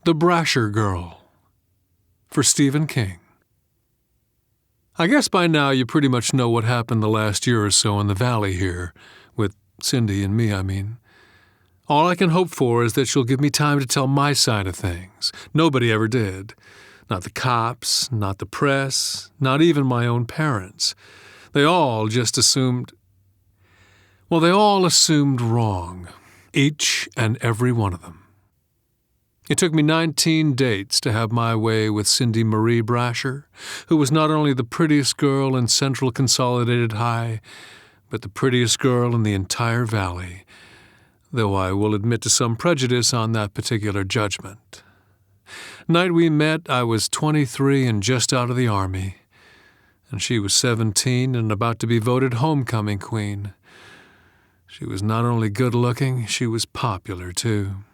The Brasher Girl, for Stephen King. I guess by now you pretty much know what happened the last year or so in the valley here, with Cindy and me, I mean. All I can hope for is that she'll give me time to tell my side of things. Nobody ever did. Not the cops, not the press, not even my own parents. They all just assumed... Well, they all assumed wrong. Each and every one of them. It took me 19 dates to have my way with Cindy Marie Brasher, who was not only the prettiest girl in Central Consolidated High, but the prettiest girl in the entire valley, though I will admit to some prejudice on that particular judgment. Night we met, I was 23 and just out of the Army, and she was 17 and about to be voted homecoming queen. She was not only good-looking, she was popular, too.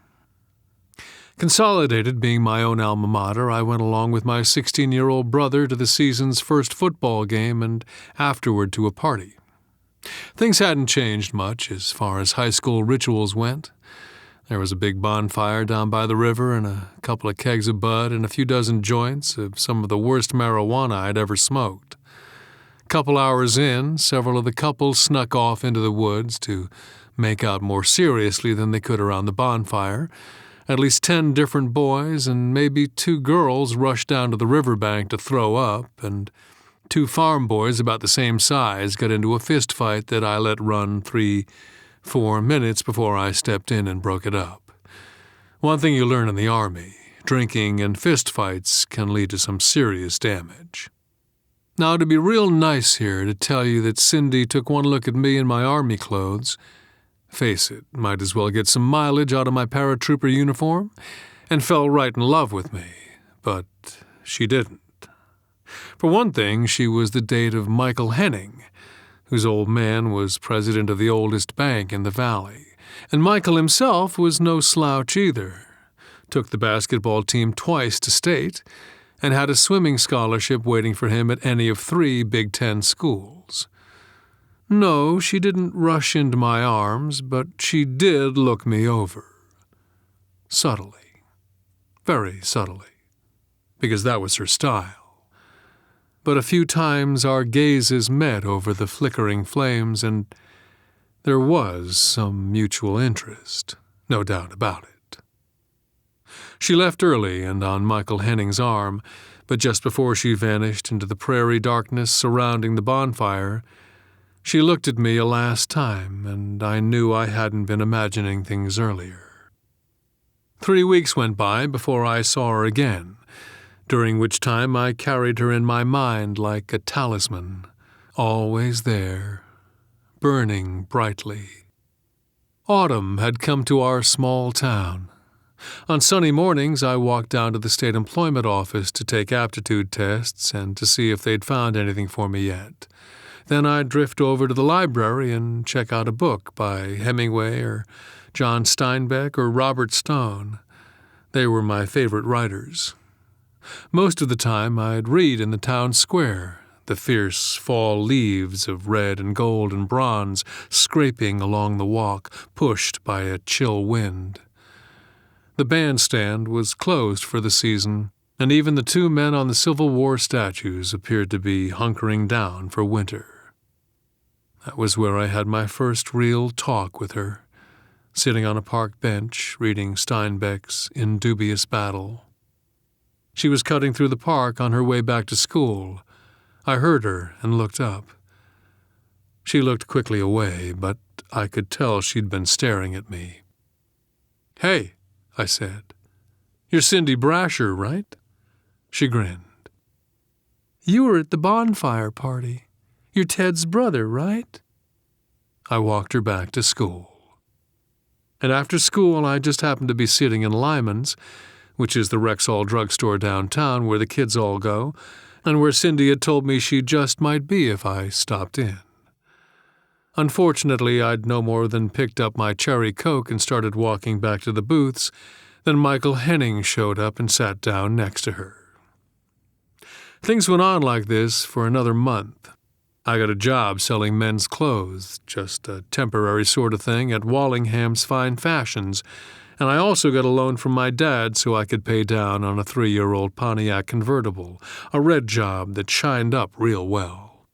Consolidated being my own alma mater, I went along with my 16-year-old brother to the season's first football game and afterward to a party. Things hadn't changed much as far as high school rituals went. There was a big bonfire down by the river and a couple of kegs of bud and a few dozen joints of some of the worst marijuana I'd ever smoked. A couple hours in, several of the couples snuck off into the woods to make out more seriously than they could around the bonfire. At least 10 different boys and maybe 2 girls rushed down to the riverbank to throw up, and 2 farm boys about the same size got into a fist fight that I let run 3-4 minutes before I stepped in and broke it up. One thing you learn in the Army, drinking and fist fights can lead to some serious damage. Now, to be real nice here to tell you that Cindy took one look at me in my Army clothes, face it, might as well get some mileage out of my paratrooper uniform, and fell right in love with me, but she didn't. For one thing, she was the date of Michael Henning, whose old man was president of the oldest bank in the valley, and Michael himself was no slouch either. Took the basketball team twice to state, and had a swimming scholarship waiting for him at any of 3 Big Ten schools. No, she didn't rush into my arms, but she did look me over. Subtly. Very subtly. Because that was her style. But a few times our gazes met over the flickering flames, and there was some mutual interest, no doubt about it. She left early and on Michael Henning's arm, but just before she vanished into the prairie darkness surrounding the bonfire, she looked at me a last time, and I knew I hadn't been imagining things earlier. 3 weeks went by before I saw her again, during which time I carried her in my mind like a talisman, always there, burning brightly. Autumn had come to our small town. On sunny mornings, I walked down to the state employment office to take aptitude tests and to see if they'd found anything for me yet. Then I'd drift over to the library and check out a book by Hemingway or John Steinbeck or Robert Stone. They were my favorite writers. Most of the time I'd read in the town square, the fierce fall leaves of red and gold and bronze scraping along the walk, pushed by a chill wind. The bandstand was closed for the season, and even the 2 men on the Civil War statues appeared to be hunkering down for winter. That was where I had my first real talk with her, sitting on a park bench reading Steinbeck's In Dubious Battle. She was cutting through the park on her way back to school. I heard her and looked up. She looked quickly away, but I could tell she'd been staring at me. "Hey," I said. "You're Cindy Brasher, right?" She grinned. "You were at the bonfire party. You're Ted's brother, right?" I walked her back to school. And after school, I just happened to be sitting in Lyman's, which is the Rexall drugstore downtown where the kids all go, and where Cindy had told me she just might be if I stopped in. Unfortunately, I'd no more than picked up my cherry Coke and started walking back to the booths than Michael Henning showed up and sat down next to her. Things went on like this for another month. I got a job selling men's clothes, just a temporary sort of thing at Wallingham's Fine Fashions, And I also got a loan from my dad so I could pay down on a 3-year-old Pontiac convertible, a red job that shined up real well.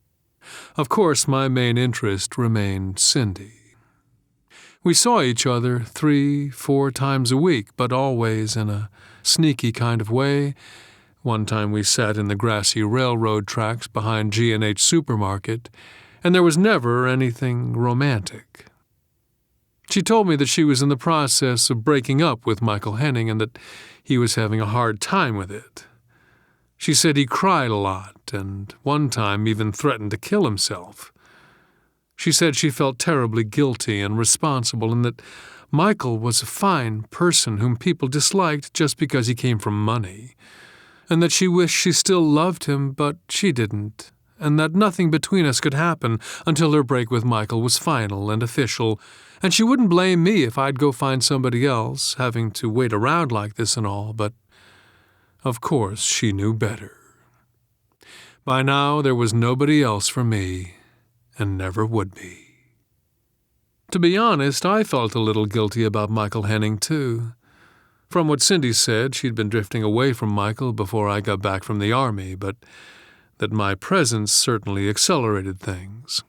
Of course, my main interest remained Cindy. We saw each other 3-4 times a week, but always in a sneaky kind of way. One time we sat in the grassy railroad tracks behind G&H Supermarket, and there was never anything romantic. She told me that she was in the process of breaking up with Michael Henning and that he was having a hard time with it. She said he cried a lot and one time even threatened to kill himself. She said she felt terribly guilty and responsible and that Michael was a fine person whom people disliked just because he came from money, and that she wished she still loved him, but she didn't, and that nothing between us could happen until her break with Michael was final and official, and she wouldn't blame me if I'd go find somebody else, having to wait around like this and all, but of course she knew better. By now there was nobody else for me, and never would be. To be honest, I felt a little guilty about Michael Henning, too. From what Cindy said, she'd been drifting away from Michael before I got back from the Army, but that my presence certainly accelerated things.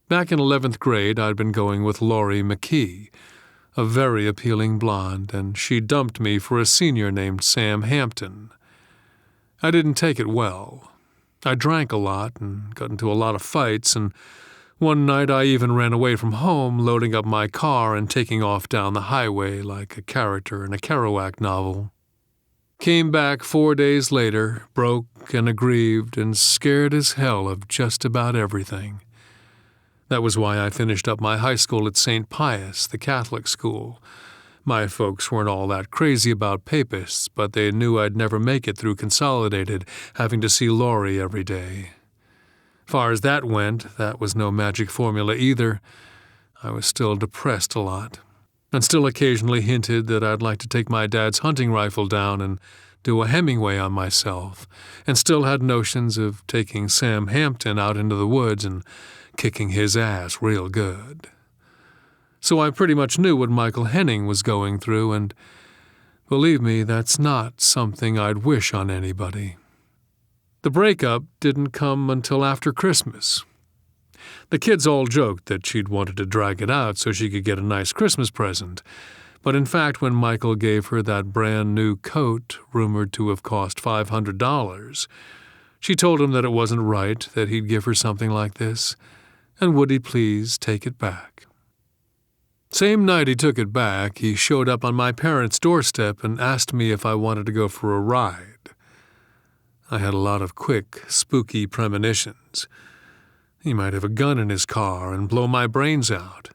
Back in 11th grade, I'd been going with Laurie McKee, a very appealing blonde, and she dumped me for a senior named Sam Hampton. I didn't take it well. I drank a lot and got into a lot of fights, and one night I even ran away from home, loading up my car and taking off down the highway like a character in a Kerouac novel. Came back 4 days later, broke and aggrieved and scared as hell of just about everything. That was why I finished up my high school at St. Pius, the Catholic school. My folks weren't all that crazy about papists, but they knew I'd never make it through Consolidated, having to see Laurie every day. Far as that went, that was no magic formula either. I was still depressed a lot, and still occasionally hinted that I'd like to take my dad's hunting rifle down and do a Hemingway on myself, and still had notions of taking Sam Hampton out into the woods and kicking his ass real good. So I pretty much knew what Michael Henning was going through, and believe me, that's not something I'd wish on anybody. The breakup didn't come until after Christmas. The kids all joked that she'd wanted to drag it out so she could get a nice Christmas present, but in fact when Michael gave her that brand new coat rumored to have cost $500, she told him that it wasn't right that he'd give her something like this, and would he please take it back. Same night he took it back, he showed up on my parents' doorstep and asked me if I wanted to go for a ride. I had a lot of quick, spooky premonitions. He might have a gun in his car and blow my brains out,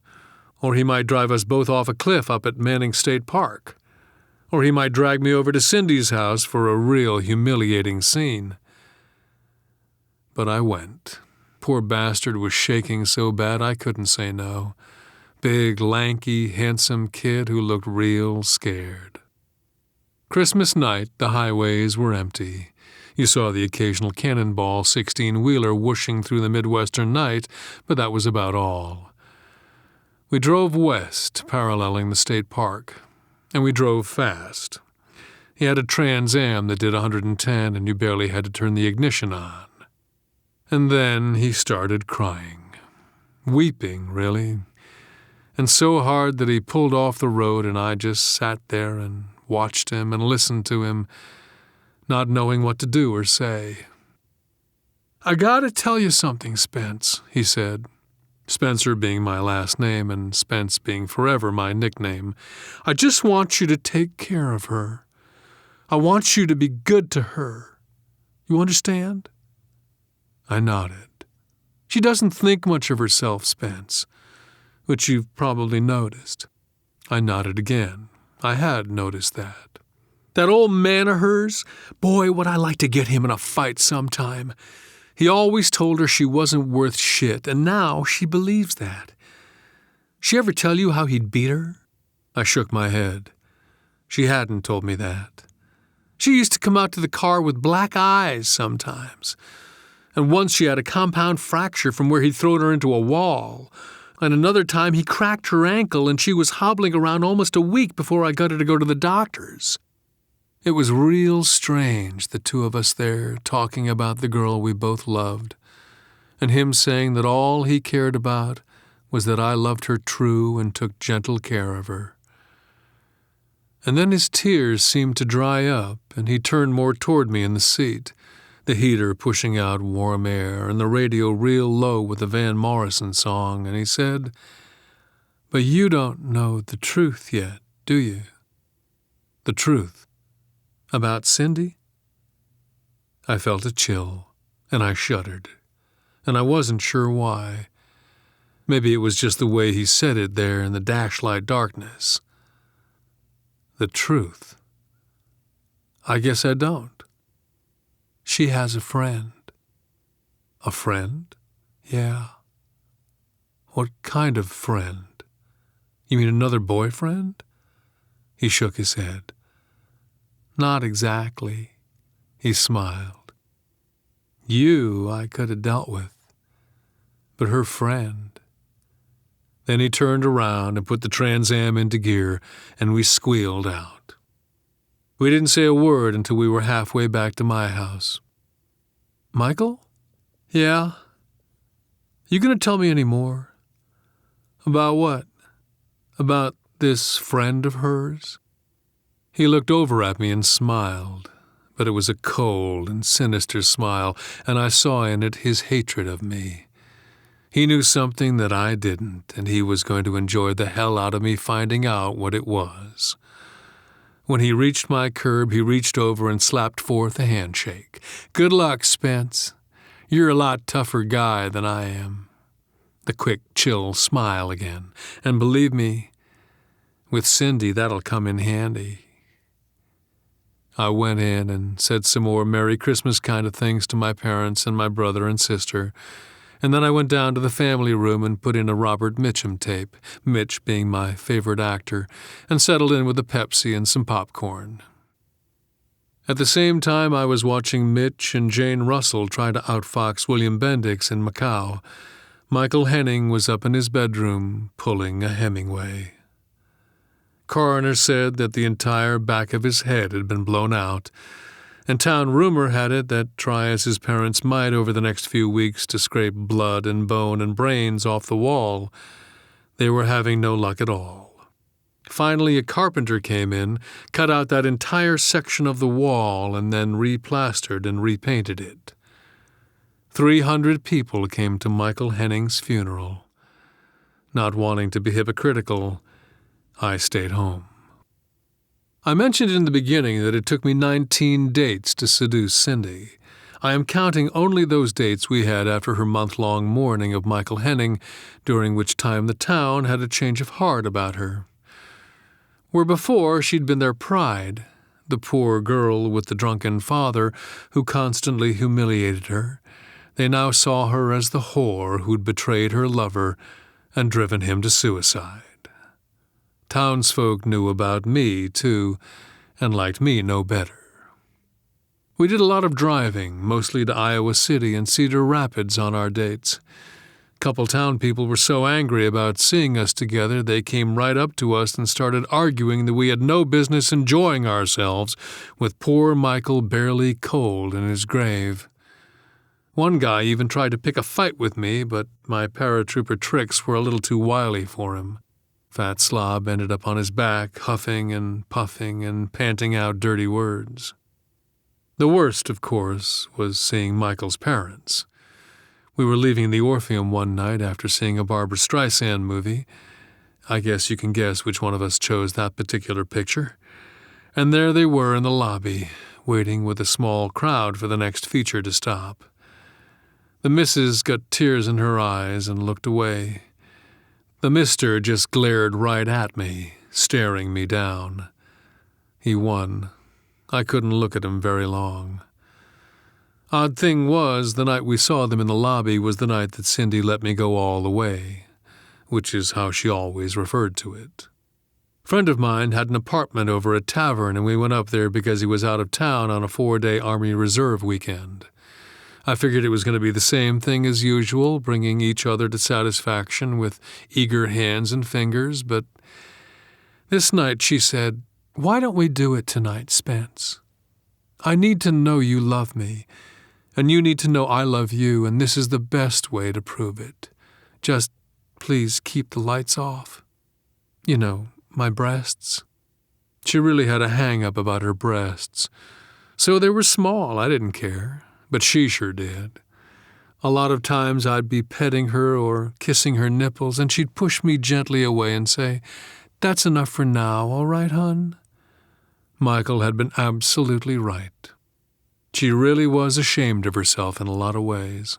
or he might drive us both off a cliff up at Manning State Park, or he might drag me over to Cindy's house for a real humiliating scene. But I went. Poor bastard was shaking so bad I couldn't say no. Big, lanky, handsome kid who looked real scared. Christmas night, the highways were empty. You saw the occasional cannonball 16-wheeler whooshing through the Midwestern night, but that was about all. We drove west, paralleling the state park, and we drove fast. He had a Trans Am that did 110, and you barely had to turn the ignition on. And then he started crying. Weeping, really. And so hard that he pulled off the road and I just sat there and watched him and listened to him, not knowing what to do or say. "I gotta tell you something, Spence," he said. Spencer being my last name and Spence being forever my nickname. "I just want you to take care of her. I want you to be good to her. You understand?" I nodded. "She doesn't think much of herself, Spence, which you've probably noticed." I nodded again. I had noticed that. "That old man of hers, boy, would I like to get him in a fight sometime. He always told her she wasn't worth shit, and now she believes that. She ever tell you how he'd beat her?" I shook my head. She hadn't told me that. She used to come out to the car with black eyes sometimes. And once she had a compound fracture from where he'd thrown her into a wall. And another time he cracked her ankle and she was hobbling around almost a week before I got her to go to the doctor's. It was real strange, the two of us there talking about the girl we both loved, and him saying that all he cared about was that I loved her true and took gentle care of her. And then his tears seemed to dry up, and he turned more toward me in the seat, the heater pushing out warm air and the radio real low with the Van Morrison song, and he said, "But you don't know the truth yet, do you?" "The truth? About Cindy?" I felt a chill, and I shuddered, and I wasn't sure why. Maybe it was just the way he said it there in the dashlight darkness. The truth? I guess I don't. She has a friend. A friend? Yeah. What kind of friend? You mean another boyfriend? He shook his head. Not exactly. He smiled. You I could have dealt with, but her friend. Then he turned around and put the Trans Am into gear, and we squealed out. We didn't say a word until we were halfway back to my house. "Michael?" "Yeah?" "You gonna tell me any more?" "About what?" "About this friend of hers?" He looked over at me and smiled, but it was a cold and sinister smile, and I saw in it his hatred of me. He knew something that I didn't, and he was going to enjoy the hell out of me finding out what it was. When he reached my curb, he reached over and slapped forth a handshake. "Good luck, Spence. You're a lot tougher guy than I am." The quick, chill smile again. "And believe me, with Cindy, that'll come in handy." I went in and said some more Merry Christmas kind of things to my parents and my brother and sister, and then I went down to the family room and put in a Robert Mitchum tape, Mitch being my favorite actor, and settled in with a Pepsi and some popcorn. At the same time, I was watching Mitch and Jane Russell try to outfox William Bendix in Macau. Michael Henning was up in his bedroom, pulling a Hemingway. Coroner said that the entire back of his head had been blown out, and town rumor had it that, try as his parents might over the next few weeks to scrape blood and bone and brains off the wall, they were having no luck at all. Finally, a carpenter came in, cut out that entire section of the wall, and then replastered and repainted it. 300 people came to Michael Henning's funeral. Not wanting to be hypocritical, I stayed home. I mentioned in the beginning that it took me 19 dates to seduce Cindy. I am counting only those dates we had after her month-long mourning of Michael Henning, during which time the town had a change of heart about her. Where before she'd been their pride, the poor girl with the drunken father who constantly humiliated her, they now saw her as the whore who'd betrayed her lover and driven him to suicide. Townsfolk knew about me, too, and liked me no better. We did a lot of driving, mostly to Iowa City and Cedar Rapids on our dates. Couple town people were so angry about seeing us together, they came right up to us and started arguing that we had no business enjoying ourselves, with poor Michael barely cold in his grave. One guy even tried to pick a fight with me, but my paratrooper tricks were a little too wily for him. Fat slob ended up on his back, huffing and puffing and panting out dirty words. The worst, of course, was seeing Michael's parents. We were leaving the Orpheum one night after seeing a Barbra Streisand movie. I guess you can guess which one of us chose that particular picture. And there they were in the lobby, waiting with a small crowd for the next feature to stop. The missus got tears in her eyes and looked away. The mister just glared right at me, staring me down. He won. I couldn't look at him very long. Odd thing was, the night we saw them in the lobby was the night that Cindy let me go all the way, which is how she always referred to it. A friend of mine had an apartment over a tavern, and we went up there because he was out of town on a 4-day Army Reserve weekend. I figured it was going to be the same thing as usual, bringing each other to satisfaction with eager hands and fingers, but this night she said, "Why don't we do it tonight, Spence? I need to know you love me, and you need to know I love you, and this is the best way to prove it. Just please keep the lights off. You know, my breasts." She really had a hang-up about her breasts. So they were small, I didn't care, but she sure did. A lot of times I'd be petting her or kissing her nipples, and she'd push me gently away and say, "That's enough for now, all right, hon?" Michael had been absolutely right. She really was ashamed of herself in a lot of ways.